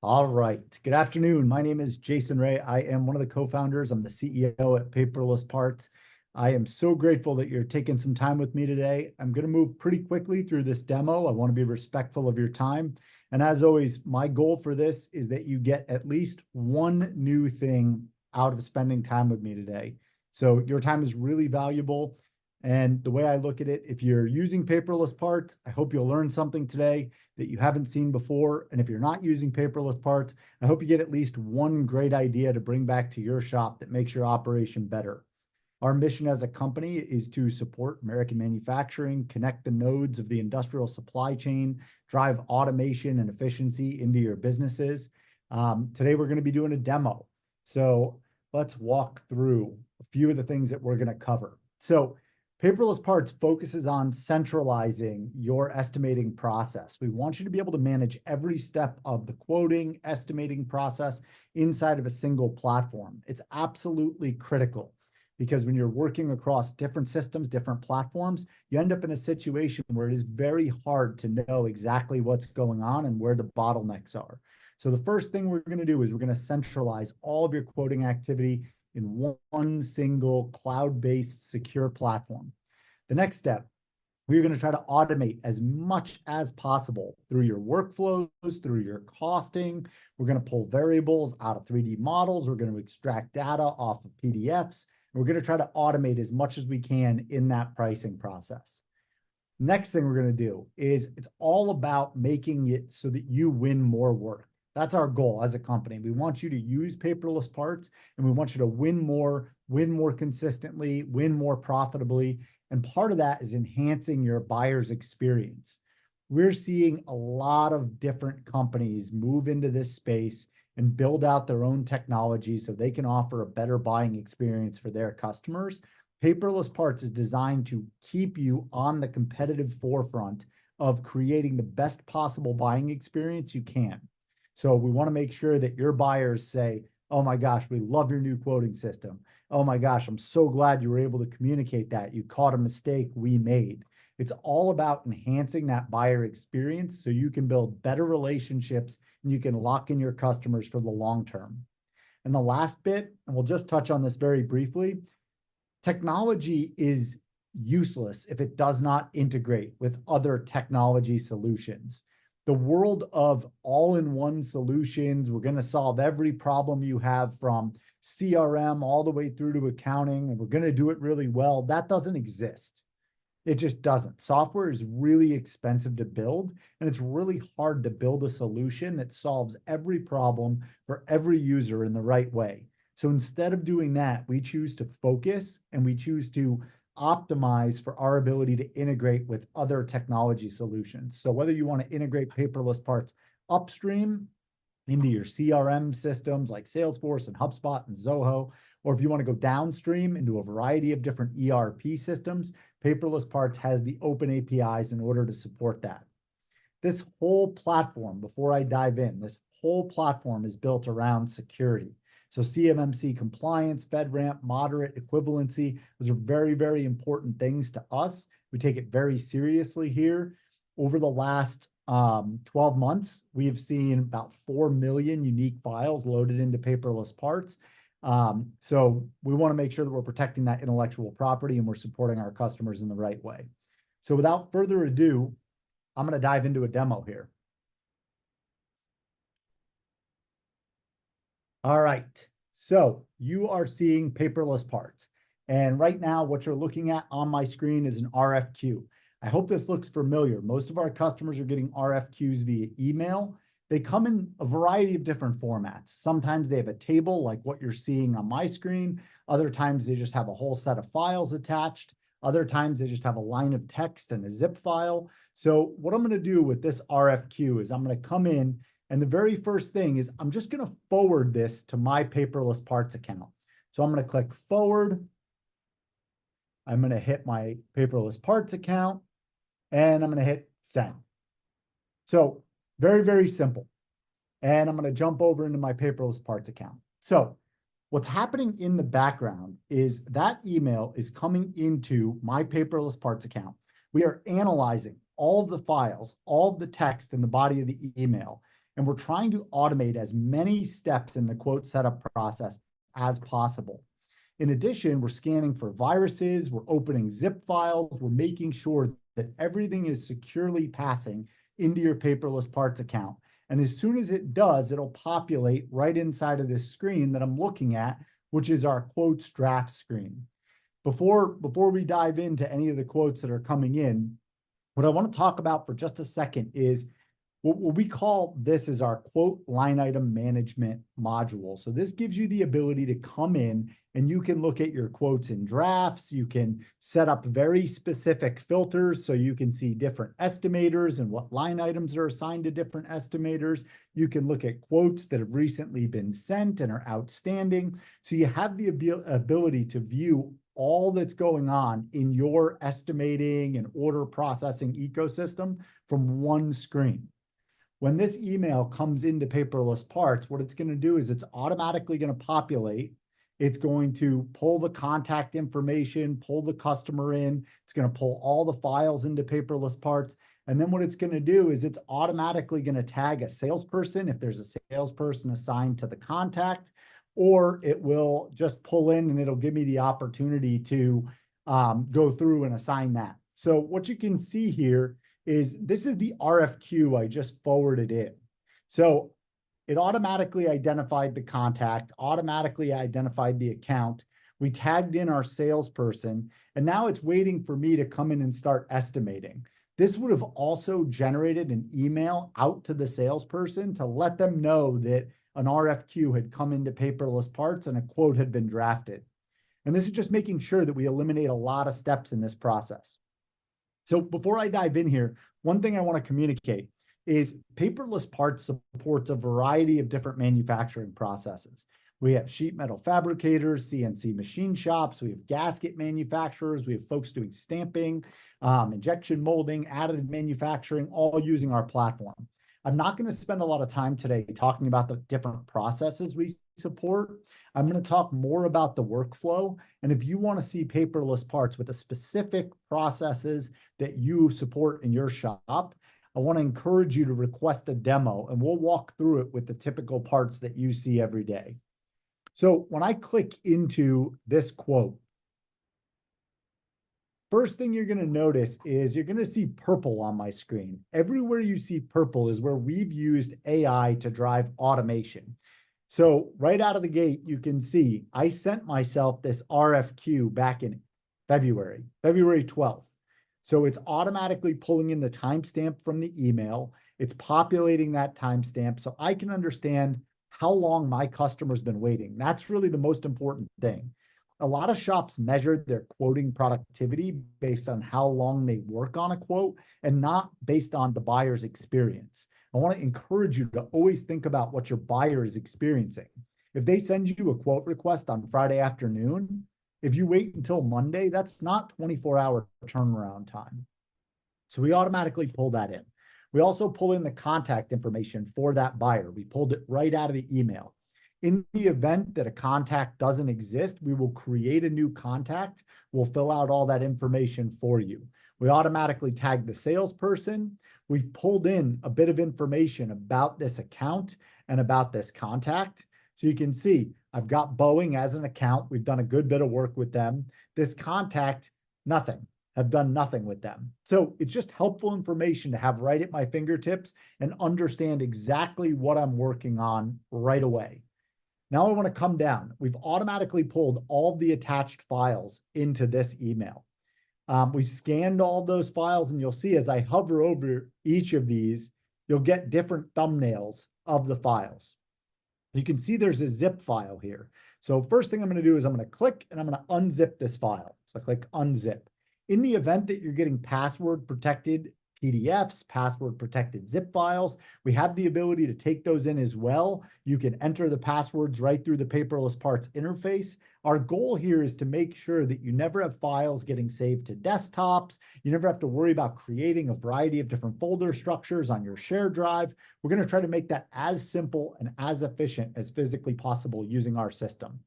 All right. Good afternoon. My name is Jason Ray. I am one of the co-founders. I'm the CEO at Paperless Parts. I am so grateful that you're taking some time with me today. I'm going to move pretty quickly through this demo. I want to be respectful of your time. And as always, my goal for this is that you get at least one new thing out of spending time with me today. So your time is really valuable. And the way I look at it, if you're using Paperless Parts, I hope you'll learn something today that you haven't seen before. And if you're not using Paperless Parts, I hope you get at least one great idea to bring back to your shop that makes your operation better. Our mission as a company is to support American manufacturing, connect the nodes of the industrial supply chain, drive automation and efficiency into your businesses. Today, we're going to be doing a demo. So let's walk through a few of the things that we're going to cover. So Paperless Parts focuses on centralizing your estimating process. We want you to be able to manage every step of the quoting, estimating process inside of a single platform. It's absolutely critical because when you're working across different systems, different platforms, you end up in a situation where it is very hard to know exactly what's going on and where the bottlenecks are. So the first thing we're going to do is we're going to centralize all of your quoting activity in one single cloud-based secure platform. The next step, we're going to try to automate as much as possible through your workflows, through your costing. We're going to pull variables out of 3D models. We're going to extract data off of PDFs. We're going to try to automate as much as we can in that pricing process. Next thing we're going to do is it's all about making it so that you win more work. That's our goal as a company. We want you to use Paperless Parts, and we want you to win more consistently, win more profitably. And part of that is enhancing your buyer's experience. We're seeing a lot of different companies move into this space and build out their own technology so they can offer a better buying experience for their customers. Paperless Parts is designed to keep you on the competitive forefront of creating the best possible buying experience you can. So we want to make sure that your buyers say, oh my gosh, we love your new quoting system. Oh my gosh, I'm so glad you were able to communicate that. You caught a mistake we made. It's all about enhancing that buyer experience so you can build better relationships and you can lock in your customers for the long term. And the last bit, and we'll just touch on this very briefly, technology is useless if it does not integrate with other technology solutions. The world of all-in-one solutions, we're going to solve every problem you have from CRM all the way through to accounting, and we're going to do it really well. That doesn't exist. It just doesn't. Software is really expensive to build, and it's really hard to build a solution that solves every problem for every user in the right way. So instead of doing that, we choose to focus and we choose to optimize for our ability to integrate with other technology solutions. So whether you want to integrate Paperless Parts upstream into your CRM systems like Salesforce and HubSpot and Zoho, or if you want to go downstream into a variety of different ERP systems, Paperless Parts has the open APIs in order to support that. This whole platform, before I dive in, this whole platform is built around security. So CMMC compliance, FedRAMP, moderate equivalency, those are very, very important things to us. We take it very seriously here. Over the last 12 months, we have seen about 4 million unique files loaded into Paperless Parts. So we want to make sure that we're protecting that intellectual property and we're supporting our customers in the right way. So without further ado, I'm going to dive into a demo here. All right, so you are seeing Paperless Parts. And right now, what you're looking at on my screen is an RFQ. I hope this looks familiar. Most of our customers are getting RFQs via email. They come in a variety of different formats. Sometimes they have a table like what you're seeing on my screen. Other times they just have a whole set of files attached. Other times they just have a line of text and a zip file. So what I'm going to do with this RFQ is I'm going to come in, and the very first thing is I'm just going to forward this to my Paperless Parts account. So I'm going to click forward. I'm going to hit my Paperless Parts account, and I'm going to hit send. So very, very simple. And I'm going to jump over into my Paperless Parts account. So what's happening in the background is that email is coming into my Paperless Parts account. We are analyzing all of the files, all of the text in the body of the email. And we're trying to automate as many steps in the quote setup process as possible. In addition, we're scanning for viruses, we're opening zip files, we're making sure that everything is securely passing into your Paperless Parts account. And as soon as it does, it'll populate right inside of this screen that I'm looking at, which is our quotes draft screen. Before we dive into any of the quotes that are coming in, what I want to talk about for just a second is what we call this is our quote line item management module. So this gives you the ability to come in and you can look at your quotes in drafts. You can set up very specific filters so you can see different estimators and what line items are assigned to different estimators. You can look at quotes that have recently been sent and are outstanding. So you have the ability to view all that's going on in your estimating and order processing ecosystem from one screen. When this email comes into Paperless Parts, what it's going to do is it's automatically going to populate. It's going to pull the contact information, pull the customer in. It's going to pull all the files into Paperless Parts. And then what it's going to do is it's automatically going to tag a salesperson if there's a salesperson assigned to the contact, or it will just pull in and it'll give me the opportunity to go through and assign that. So what you can see here is this is the RFQ I just forwarded in. So it automatically identified the contact, automatically identified the account. We tagged in our salesperson, and now it's waiting for me to come in and start estimating. This would have also generated an email out to the salesperson to let them know that an RFQ had come into Paperless Parts and a quote had been drafted. And this is just making sure that we eliminate a lot of steps in this process. So before I dive in here, one thing I want to communicate is Paperless Parts supports a variety of different manufacturing processes. We have sheet metal fabricators, CNC machine shops, we have gasket manufacturers, we have folks doing stamping, injection molding, additive manufacturing, all using our platform. I'm not going to spend a lot of time today talking about the different processes we support. I'm going to talk more about the workflow. And if you want to see Paperless Parts with the specific processes that you support in your shop, I want to encourage you to request a demo and we'll walk through it with the typical parts that you see every day. So when I click into this quote, first thing you're going to notice is you're going to see purple on my screen. Everywhere you see purple is where we've used AI to drive automation. So right out of the gate, you can see I sent myself this RFQ back in February 12th. So it's automatically pulling in the timestamp from the email. It's populating that timestamp so I can understand how long my customer's been waiting. That's really the most important thing. A lot of shops measure their quoting productivity based on how long they work on a quote and not based on the buyer's experience. I want to encourage you to always think about what your buyer is experiencing. If they send you a quote request on Friday afternoon, if you wait until Monday, that's not 24-hour turnaround time. So we automatically pull that in. We also pull in the contact information for that buyer. We pulled it right out of the email. In the event that a contact doesn't exist, we will create a new contact. We'll fill out all that information for you. We automatically tag the salesperson. We've pulled in a bit of information about this account and about this contact. So you can see I've got Boeing as an account. We've done a good bit of work with them. This contact, nothing. Have done nothing with them. So it's just helpful information to have right at my fingertips and understand exactly what I'm working on right away. Now I want to come down. We've automatically pulled all the attached files into this email. We scanned all those files, and you'll see as I hover over each of these, you'll get different thumbnails of the files. You can see there's a zip file here. So first thing I'm going to do is I'm going to click and I'm going to unzip this file. So I click unzip. In the event that you're getting password protected PDFs, password protected zip files, we have the ability to take those in as well. You can enter the passwords right through the Paperless Parts interface. Our goal here is to make sure that you never have files getting saved to desktops. You never have to worry about creating a variety of different folder structures on your shared drive. We're going to try to make that as simple and as efficient as physically possible using our system.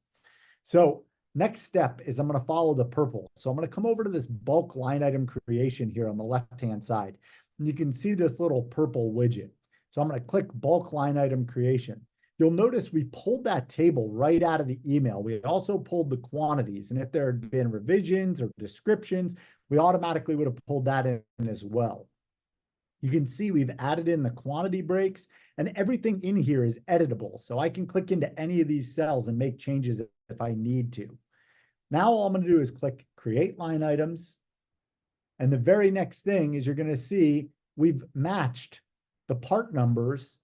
So next step is I'm going to follow the purple. So I'm going to come over to this bulk line item creation here on the left-hand side. And you can see this little purple widget. So I'm going to click bulk line item creation. You'll notice we pulled that table right out of the email. We also pulled the quantities. And if there had been revisions or descriptions, we automatically would have pulled that in as well. You can see we've added in the quantity breaks, and everything in here is editable. So I can click into any of these cells and make changes if I need to. Now all I'm going to do is click create line items. And the very next thing is you're going to see we've matched the part numbers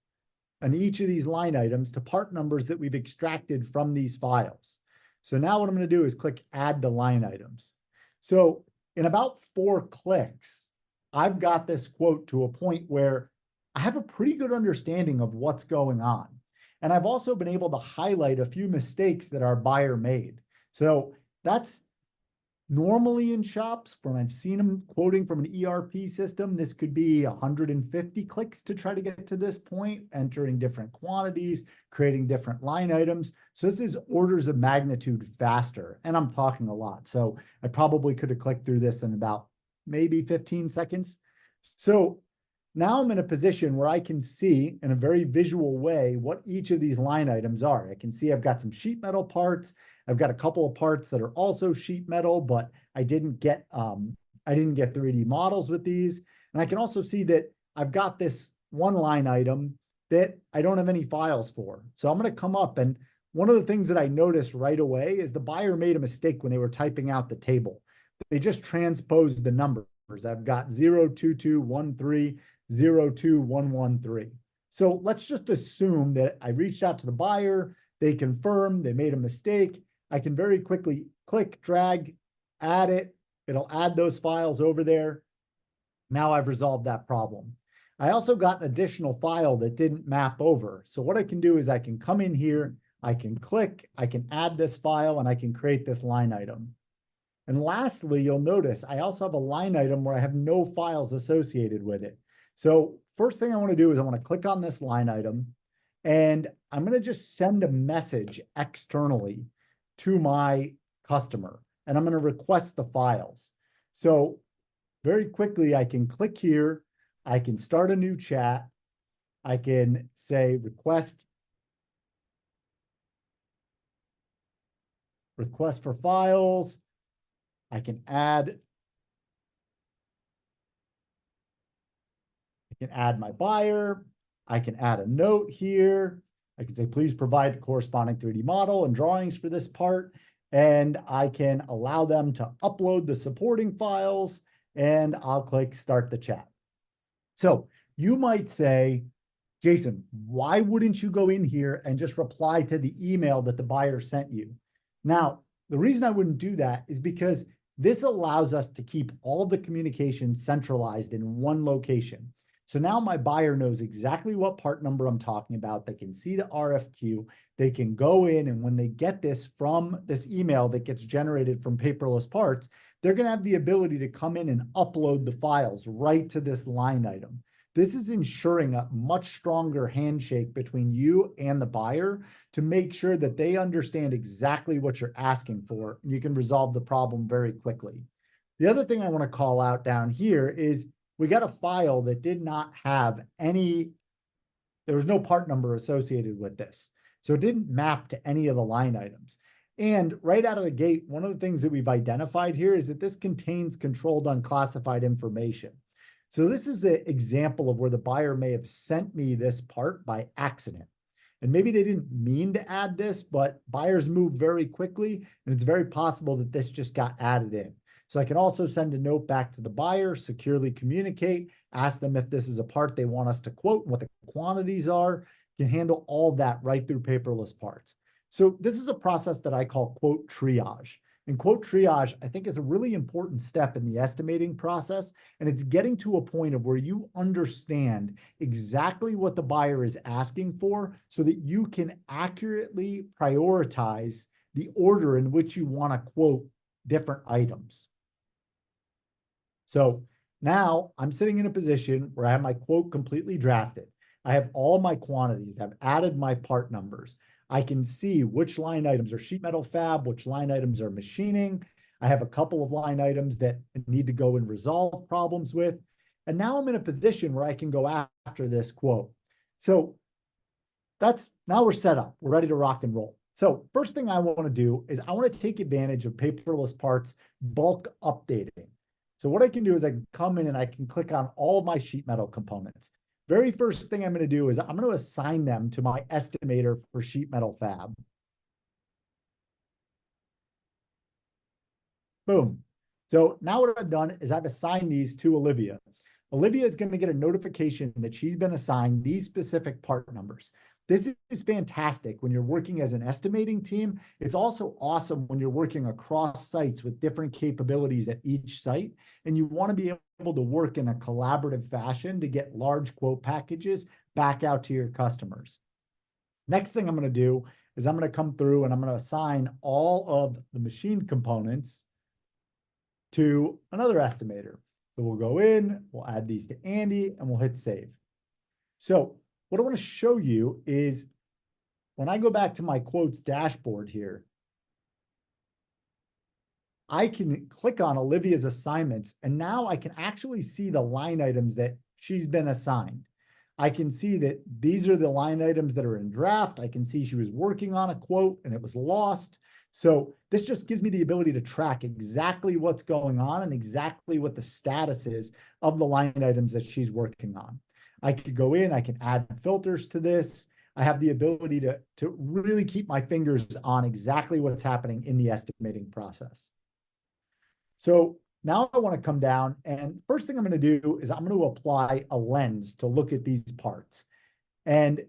on each of these line items to part numbers that we've extracted from these files. So now what I'm going to do is click add to line items. So in about 4 clicks, I've got this quote to a point where I have a pretty good understanding of what's going on. And I've also been able to highlight a few mistakes that our buyer made. So that's normally in shops, from I've seen them quoting from an ERP system, this could be 150 clicks to try to get to this point, entering different quantities, creating different line items. So this is orders of magnitude faster, and I'm talking a lot. So I probably could have clicked through this in about maybe 15 seconds. So now I'm in a position where I can see in a very visual way what each of these line items are. I can see I've got some sheet metal parts. I've got a couple of parts that are also sheet metal, but I didn't get 3D models with these. And I can also see that I've got this one line item that I don't have any files for. So I'm going to come up, and one of the things that I noticed right away is the buyer made a mistake when they were typing out the table. They just transposed the numbers. I've got 02213 02113. So let's just assume that I reached out to the buyer, they confirmed, they made a mistake. I can very quickly click, drag, add it. It'll add those files over there. Now I've resolved that problem. I also got an additional file that didn't map over. So what I can do is I can come in here, I can click, I can add this file, and I can create this line item. And lastly, you'll notice I also have a line item where I have no files associated with it. So first thing I want to do is I want to click on this line item, and I'm going to just send a message externally to my customer, and I'm going to request the files. So very quickly, I can click here. I can start a new chat. I can say request for files. I can add my buyer. I can add a note here. I can say, please provide the corresponding 3D model and drawings for this part. And I can allow them to upload the supporting files, and I'll click start the chat. So you might say, Jason, why wouldn't you go in here and just reply to the email that the buyer sent you? Now, the reason I wouldn't do that is because this allows us to keep all of the communication centralized in one location. So now my buyer knows exactly what part number I'm talking about. They can see the RFQ. They can go in, and when they get this from this email that gets generated from Paperless Parts, they're going to have the ability to come in and upload the files right to this line item. This is ensuring a much stronger handshake between you and the buyer to make sure that they understand exactly what you're asking for, and you can resolve the problem very quickly. The other thing I want to call out down here is we got a file that did not have there was no part number associated with this. So it didn't map to any of the line items. And right out of the gate, one of the things that we've identified here is that this contains controlled unclassified information. So this is an example of where the buyer may have sent me this part by accident. And maybe they didn't mean to add this, but buyers move very quickly, and it's very possible that this just got added in. So I can also send a note back to the buyer, securely communicate, ask them if this is a part they want us to quote and what the quantities are, can handle all that right through Paperless Parts. So this is a process that I call quote triage. And quote triage, I think, is a really important step in the estimating process. And it's getting to a point of where you understand exactly what the buyer is asking for so that you can accurately prioritize the order in which you want to quote different items. So now I'm sitting in a position where I have my quote completely drafted. I have all my quantities. I've added my part numbers. I can see which line items are sheet metal fab, which line items are machining. I have a couple of line items that I need to go and resolve problems with. And now I'm in a position where I can go after this quote. So now we're set up. We're ready to rock and roll. So first thing I want to do is I want to take advantage of Paperless Parts bulk updating. So what I can do is I can come in and I can click on all of my sheet metal components. Very first thing I'm going to do is I'm going to assign them to my estimator for sheet metal fab. Boom. So now what I've done is I've assigned these to Olivia. Olivia is going to get a notification that she's been assigned these specific part numbers. This is fantastic when you're working as an estimating team. It's also awesome when you're working across sites with different capabilities at each site, and you want to be able to work in a collaborative fashion to get large quote packages back out to your customers. Next thing I'm going to do is I'm going to come through and I'm going to assign all of the machine components to another estimator. So we'll go in, we'll add these to Andy, and we'll hit save. So what I want to show you is when I go back to my quotes dashboard here, I can click on Olivia's assignments, and now I can actually see the line items that she's been assigned. I can see that these are the line items that are in draft. I can see she was working on a quote and it was lost. So this just gives me the ability to track exactly what's going on and exactly what the status is of the line items that she's working on. I could go in, I can add filters to this. I have the ability to really keep my fingers on exactly what's happening in the estimating process. So now I want to come down, and first thing I'm going to do is I'm going to apply a lens to look at these parts. And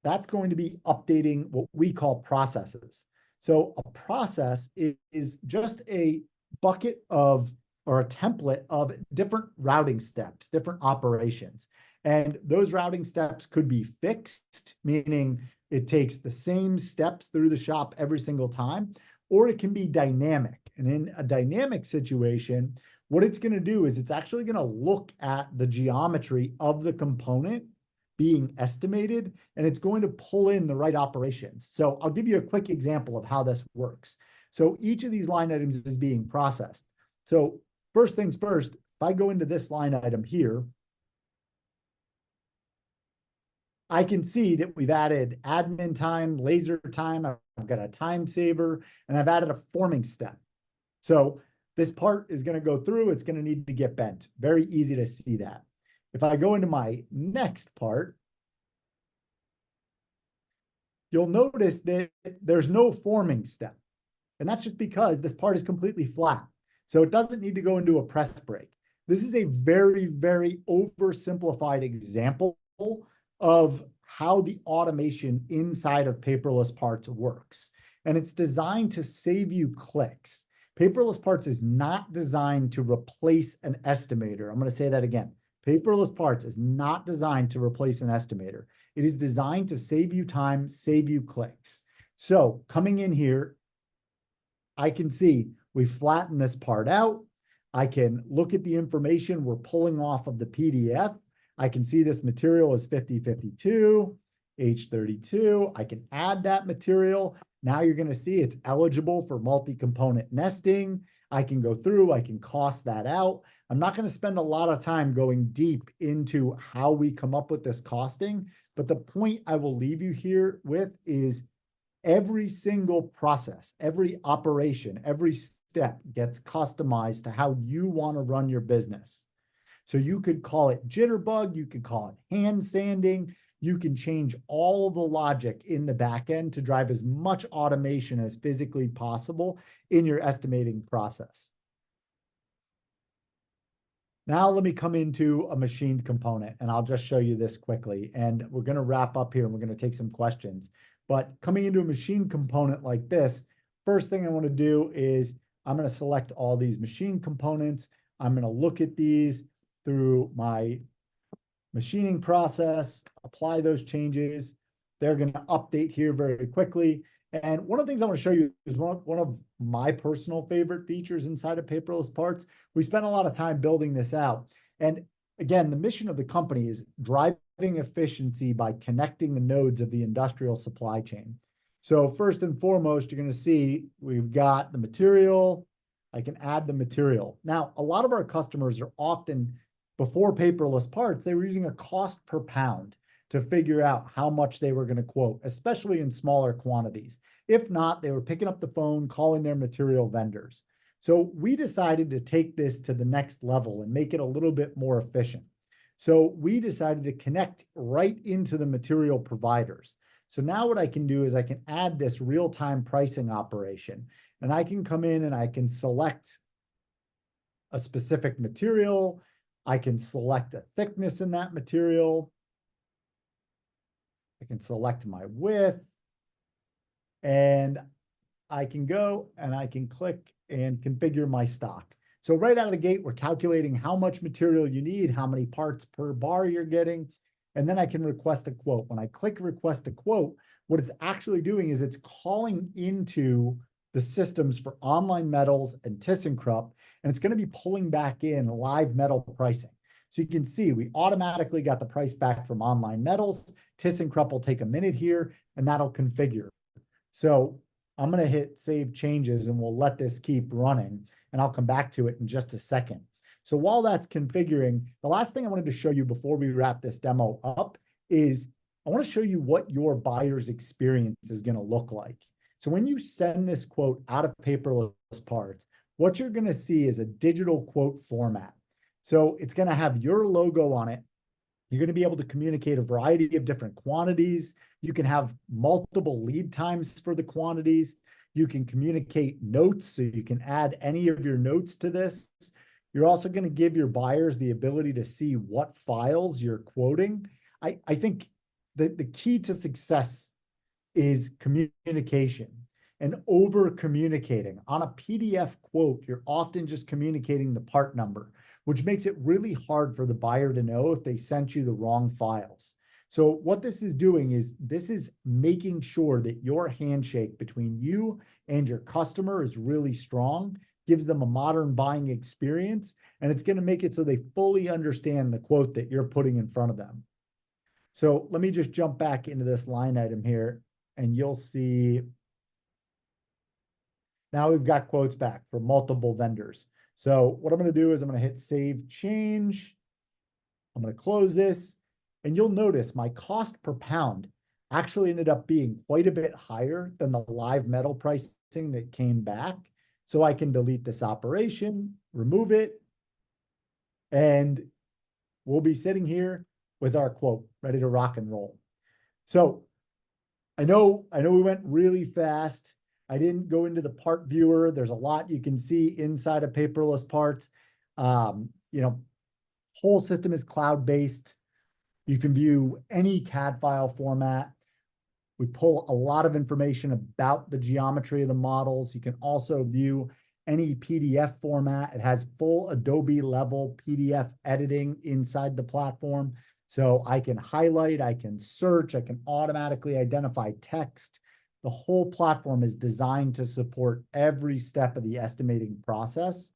that's going to be updating what we call processes. So a process is just a bucket of, or a template of different routing steps, different operations. And those routing steps could be fixed, meaning it takes the same steps through the shop every single time, or it can be dynamic. And in a dynamic situation, what it's going to do is it's actually going to look at the geometry of the component being estimated, and it's going to pull in the right operations. So I'll give you a quick example of how this works. So each of these line items is being processed. So first things first, if I go into this line item here, I can see that we've added admin time, laser time, I've got a time saver, and I've added a forming step. So this part is going to go through, it's going to need to get bent. Very easy to see that. If I go into my next part, you'll notice that there's no forming step. And that's just because this part is completely flat. So it doesn't need to go into a press break. This is a very, very oversimplified example of how the automation inside of Paperless Parts works. And it's designed to save you clicks. Paperless Parts is not designed to replace an estimator. I'm going to say that again. Paperless Parts is not designed to replace an estimator. It is designed to save you time, save you clicks. So coming in here, I can see we flatten this part out. I can look at the information we're pulling off of the PDF. I can see this material is 5052, H32. I can add that material. Now you're going to see it's eligible for multi-component nesting. I can go through, I can cost that out. I'm not going to spend a lot of time going deep into how we come up with this costing, but the point I will leave you here with is every single process, every operation, every step gets customized to how you want to run your business. So you could call it jitterbug, you could call it hand sanding, you can change all of the logic in the back end to drive as much automation as physically possible in your estimating process. Now let me come into a machined component, and I'll just show you this quickly. And we're going to wrap up here and we're going to take some questions. But coming into a machine component like this, first thing I want to do is I'm going to select all these machine components. I'm going to look at these through my machining process, apply those changes. They're going to update here very quickly. And one of the things I want to show you is one of my personal favorite features inside of Paperless Parts. We spent a lot of time building this out. And again, the mission of the company is driving efficiency by connecting the nodes of the industrial supply chain. So first and foremost, you're going to see we've got the material. I can add the material. Now, a lot of our customers are often, before Paperless Parts, they were using a cost per pound to figure out how much they were going to quote, especially in smaller quantities. If not, they were picking up the phone, calling their material vendors. So we decided to take this to the next level and make it a little bit more efficient. So we decided to connect right into the material providers. So now what I can do is I can add this real-time pricing operation, and I can come in and I can select a specific material. I can select a thickness in that material. I can select my width, and I can go and I can click and configure my stock. So right out of the gate, we're calculating how much material you need, how many parts per bar you're getting, and then I can request a quote. When I click request a quote, what it's actually doing is it's calling into the systems for Online Metals and ThyssenKrupp, and it's going to be pulling back in live metal pricing. So you can see we automatically got the price back from Online Metals. ThyssenKrupp will take a minute here, and that'll configure. So I'm going to hit save changes, and we'll let this keep running, and I'll come back to it in just a second. So while that's configuring, the last thing I wanted to show you before we wrap this demo up is I want to show you what your buyer's experience is going to look like. So when you send this quote out of Paperless Parts, what you're going to see is a digital quote format. So it's going to have your logo on it. You're going to be able to communicate a variety of different quantities. You can have multiple lead times for the quantities. You can communicate notes, so you can add any of your notes to this. You're also going to give your buyers the ability to see what files you're quoting. I think that the key to success is communication and over communicating. On a PDF quote, you're often just communicating the part number, which makes it really hard for the buyer to know if they sent you the wrong files. So what this is doing is this is making sure that your handshake between you and your customer is really strong, gives them a modern buying experience, and it's going to make it so they fully understand the quote that you're putting in front of them. So let me just jump back into this line item here, and you'll see now we've got quotes back for multiple vendors. So what I'm going to do is I'm going to hit save change. I'm going to close this, and you'll notice my cost per pound actually ended up being quite a bit higher than the live metal pricing that came back. So I can delete this operation, remove it, and we'll be sitting here with our quote ready to rock and roll. So I know we went really fast. I didn't go into the part viewer. There's a lot you can see inside of Paperless Parts. Whole system is cloud-based. You can view any CAD file format. We pull a lot of information about the geometry of the models. You can also view any PDF format. It has full Adobe level PDF editing inside the platform. So I can highlight, I can search, I can automatically identify text. The whole platform is designed to support every step of the estimating process.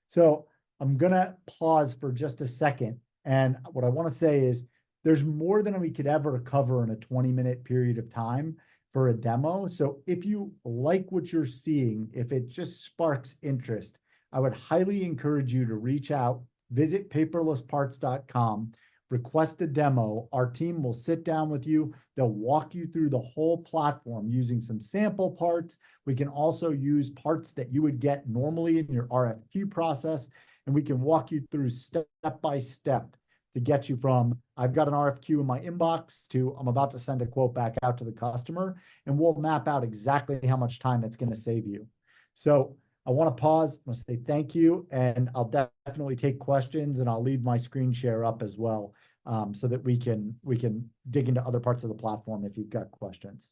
So I'm going to pause for just a second. And what I want to say is there's more than we could ever cover in a 20-minute period of time for a demo. So if you like what you're seeing, if it just sparks interest, I would highly encourage you to reach out, visit paperlessparts.com, request a demo. Our team will sit down with you. They'll walk you through the whole platform using some sample parts. We can also use parts that you would get normally in your RFQ process, and we can walk you through step by step to get you from I've got an RFQ in my inbox to I'm about to send a quote back out to the customer, and we'll map out exactly how much time it's going to save you. So I want to pause. I'm going to say thank you, and I'll definitely take questions, and I'll leave my screen share up as well, so that we can dig into other parts of the platform if you've got questions.